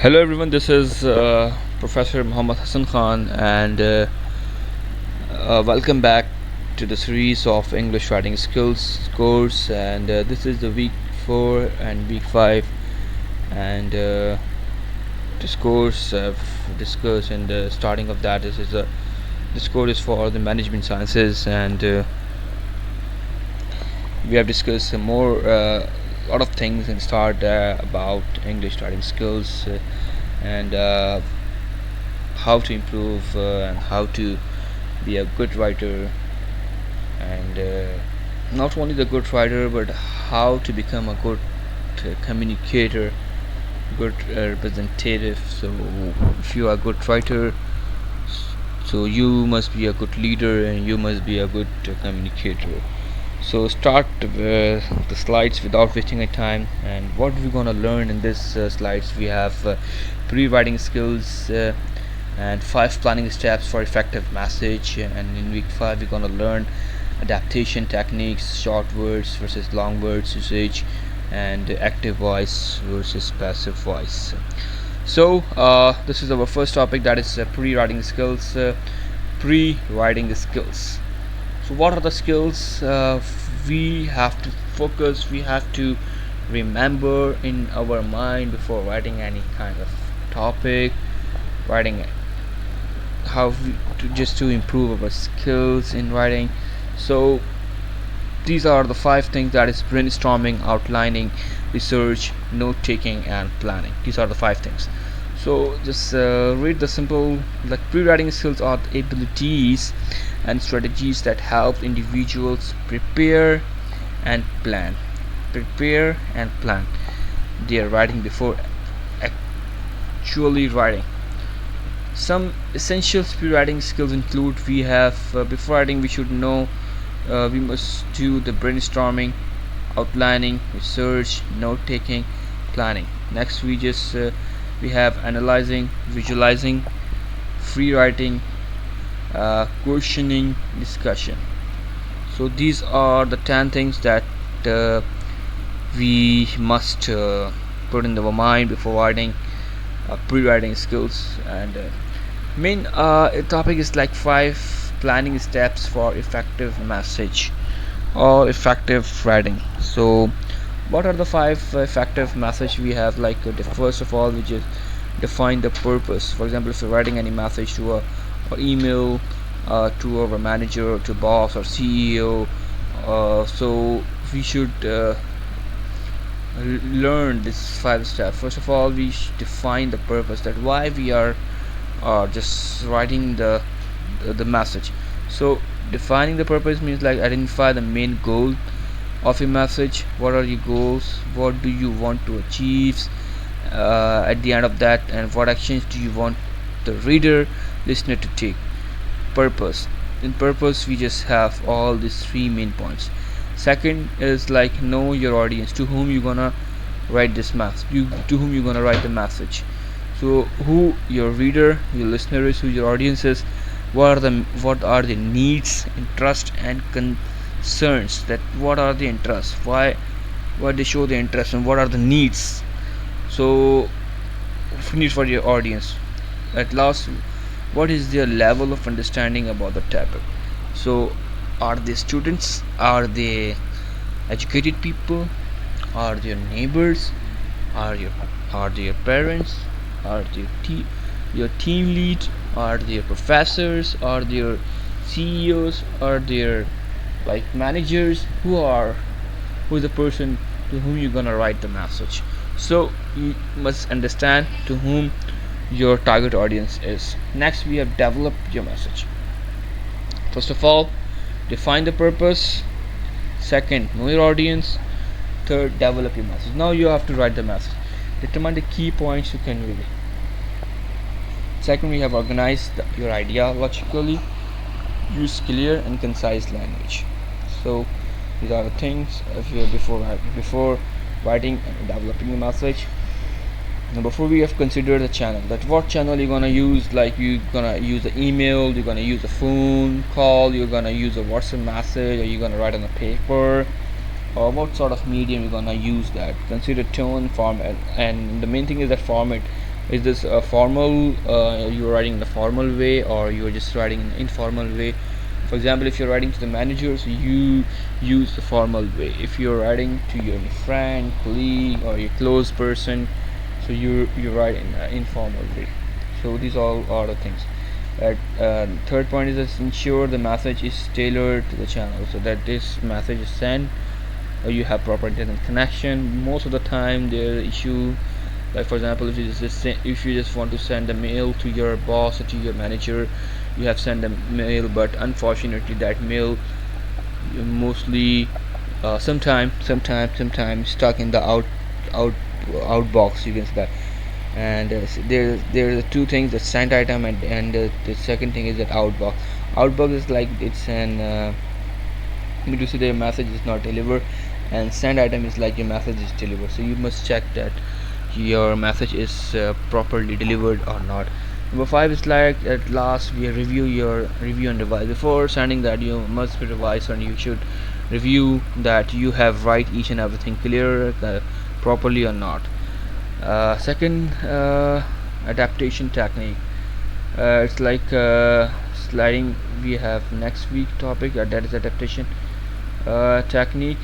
Hello everyone, this is Professor Muhammad Hassan Khan, and welcome back to the series of English writing skills course. And this is the week 4 and week 5, and this course I've discussed in the starting of that. This course is for the management sciences, and we have discussed some more lot of things and start about English writing skills and how to improve and how to be a good writer, and not only the good writer but how to become a good communicator, good representative. So if you are a good writer, so you must be a good leader and you must be a good communicator. So start the slides without wasting any time. And what we're gonna learn in this slides, we have pre-writing skills and 5 planning steps for effective message. And in week 5 we're gonna learn adaptation techniques, short words versus long words usage, and active voice versus passive voice. So this is our first topic, that is pre-writing skills. Pre-writing skills. So what are the skills we have to focus, we have to remember in our mind before writing any kind of topic, writing how to improve our skills in writing. So these are the 5 things, that is brainstorming, outlining, research, note taking, and planning. These are the 5 things. So just read the simple, like pre-writing skills are the abilities and strategies that help individuals prepare and plan their writing before actually writing. Some essential pre-writing skills include, we have before writing we should know, we must do the brainstorming, outlining, research, note taking, planning. Next we have analyzing, visualizing, free writing, questioning, discussion. So these are the 10 things that we must put in our mind before writing pre-writing skills. And main topic is like 5 planning steps for effective message or effective writing. So what are the 5 effective message we have? Like the first of all, we just define the purpose. For example, if you're writing any message to a or email to our manager, or to boss or CEO, so we should learn this 5 steps. First of all, we define the purpose, that why we are just writing the message. So defining the purpose means like identify the main goal of your message. What are your goals? What do you want to achieve at the end of that, and what actions do you want the reader, listener to take? Purpose. In purpose we just have all these 3 main points. Second is like know your audience, to whom you gonna write this to whom you gonna write the message. So who your reader, your listener is, who your audience is, what are the needs, interest, and concerns. That what are the interests, why they show the interest, and what are the needs. So needs for your audience. At last, what is their level of understanding about the topic. So are they students, are they educated people, are they your neighbors, are they your parents, are they your team lead, are they your professors, are they your CEOs, are they like managers, who is the person to whom you're gonna write the message. So you must understand to whom your target audience is. Next, we have developed your message. First of all, define the purpose. Second, know your audience. Third, develop your message. Now you have to write the message. Determine the key points you can relay. Second, we have organized your idea logically. Use clear and concise language. So these are the things before writing and developing the message. Now before we have considered the channel, that what channel you're gonna use. Like you're gonna use the email, you're gonna use a phone call, you're gonna use a WhatsApp message, or you're gonna write on a paper, or what sort of medium you're gonna use. That consider tone, format, and the main thing is that format. Is this a formal, you're writing in a formal way, or you're just writing in an informal way? For example, if you're writing to the managers, you use the formal way. If you're writing to your friend, colleague, or your close person, so you write in an informal way. So these all are the things. Third point is that ensure the message is tailored to the channel, so that this message is sent, or you have proper internet connection. Most of the time there's issue, like for example, if you just want to send a mail to your boss or to your manager, you have sent a mail, but unfortunately that mail mostly sometimes stuck in the out outbox, you can say that. And there's two things: the sent item, and the second thing is that outbox. Outbox is like it's an to say the message is not delivered, and send item is like your message is delivered. So you must check that your message is properly delivered or not. Number 5 is like, at last, we review and revise. Before sending that, you must be revised, and you should review that you have write each and everything clear, properly or not. Second, adaptation technique. It's like sliding. We have next week topic, that is adaptation technique.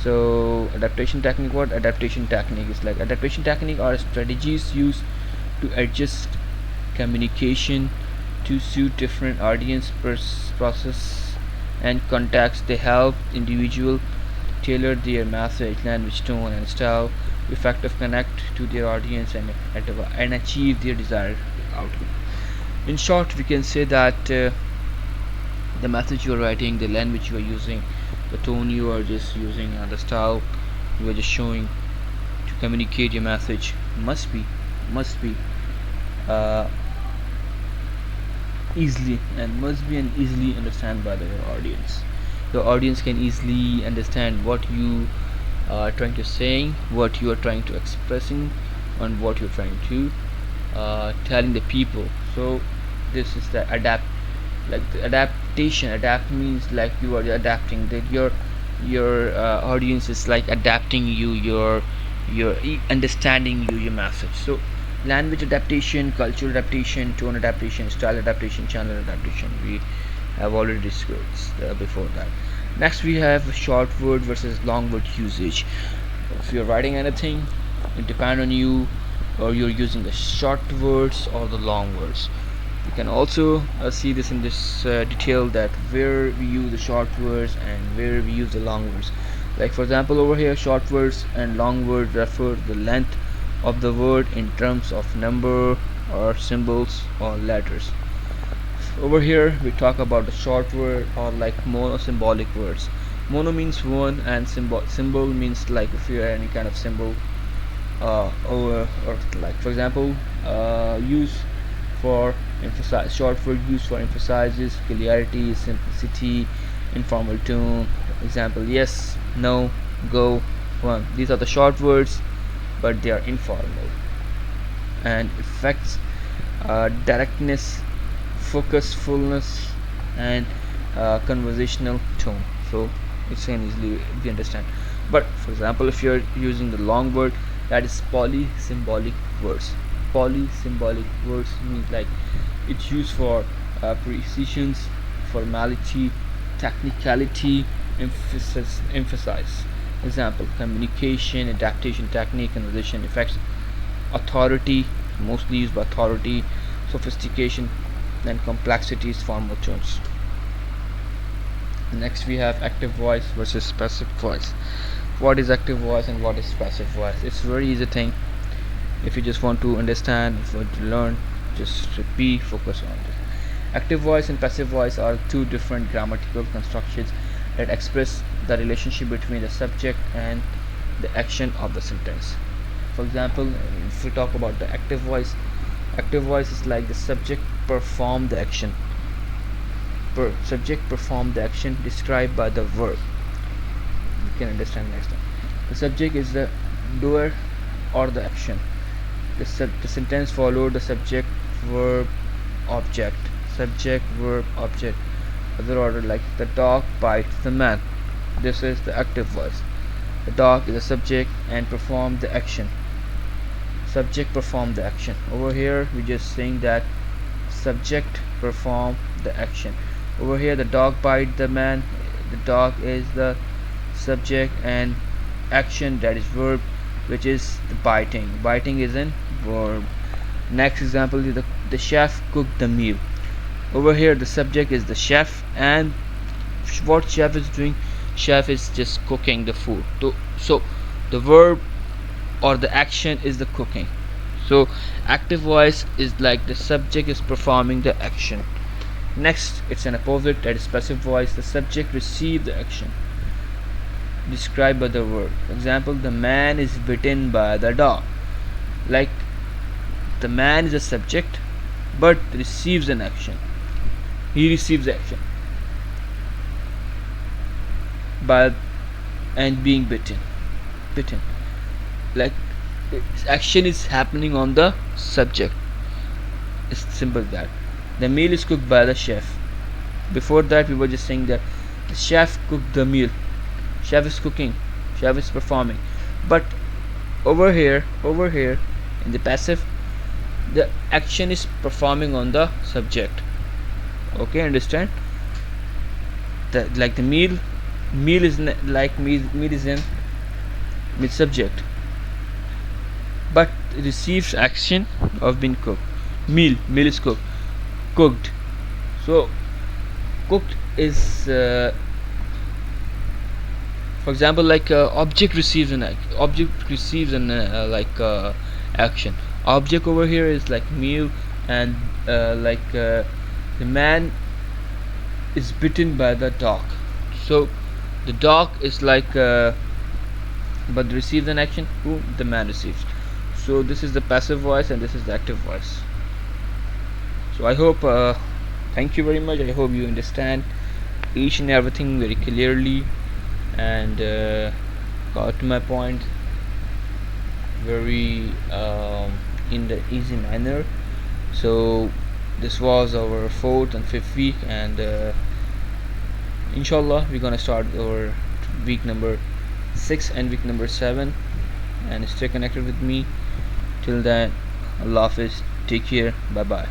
So adaptation technique, what adaptation technique is like? Adaptation technique are strategies used to adjust communication to suit different audience process and context. They help individual tailor their message, language, tone, and style effective connect to their audience and achieve their desired outcome. In short, we can say that the message you are writing, the language you are using, the tone you are just using, and the style you are just showing to communicate your message must be uh, easily and easily understand by the audience. Your audience can easily understand what you are trying to saying, what you are trying to expressing, and what you're trying to telling the people. So this is the like the adaptation. Adapt means like you are adapting, that your audience is like adapting you, your understanding you, your message. So language adaptation, cultural adaptation, tone adaptation, style adaptation, channel adaptation, we have already discussed before that. Next we have short word versus long word usage. If you're writing anything, it depends on you, or you're using the short words or the long words. You can also see this in this detail, that where we use the short words and where we use the long words. Like for example, over here, short words and long words refer to the length of the word in terms of number or symbols or letters. Over here we talk about the short word, or like monosymbolic words. Mono means one, and symbol means like if you have any kind of symbol, or like for example, use for emphasize. Short word used for emphasizes clarity, simplicity, informal tone. Example: yes, no, go, one. These are the short words, but they are informal. And effects, directness, focus, fullness, and conversational tone. So it can easily be understand. But for example, if you're using the long word, that is polysymbolic words. Polysymbolic words means like it's used for precision, formality, technicality, emphasize. Example: communication, adaptation technique, conversation effects, authority, mostly used by authority, sophistication, and complexities, formal tones. Next we have active voice versus passive voice. What is active voice and what is passive voice? It's very easy thing. If you just want to understand, if you want to learn, just be focused on this. Active voice and passive voice are two different grammatical constructions that express the relationship between the subject and the action of the sentence. For example, if we talk about the active voice is like the subject perform the action. Subject perform the action described by the verb. You can understand next time. The subject is the doer or the action. The sentence followed the subject verb object. Subject verb object. Other order, like the dog bites the man. This is the active voice. The dog is the subject and perform the action. subject perform the action. Over here we're just saying that subject perform the action. Over here the dog bite the man, the dog is the subject, and action, that is verb, which is the biting is in verb. Next example is the chef cooked the meal. Over here the subject is the chef, and what chef is doing, chef is just cooking the food. So the verb or the action is the cooking. So active voice is like the subject is performing the action. Next, it's an opposite, that is passive voice. The subject receives the action described by the verb. For example, the man is bitten by the dog. Like, the man is a subject but receives an action. He receives action by and being bitten. Like, action is happening on the subject. It's simple that. The meal is cooked by the chef. Before that we were just saying that the chef cooked the meal. Chef is cooking, chef is performing. But over here in the passive, the action is performing on the subject. Okay, understand? Like the meal is meal is in with subject, but receives action of being cooked. Meal is cooked. So cooked is for example, like object receives an action. Object over here is like meal, and the man is bitten by the dog. So the dog is like but receives an action. Who? The man receives. So this is the passive voice and this is the active voice. So I hope thank you very much. I hope you understand each and everything very clearly and got to my point very in the easy manner. So this was our 4th and 5th week, and inshallah we're gonna start our week number 6 and week number 7, and stay connected with me. Till then, Allah Hafiz, take care, bye bye.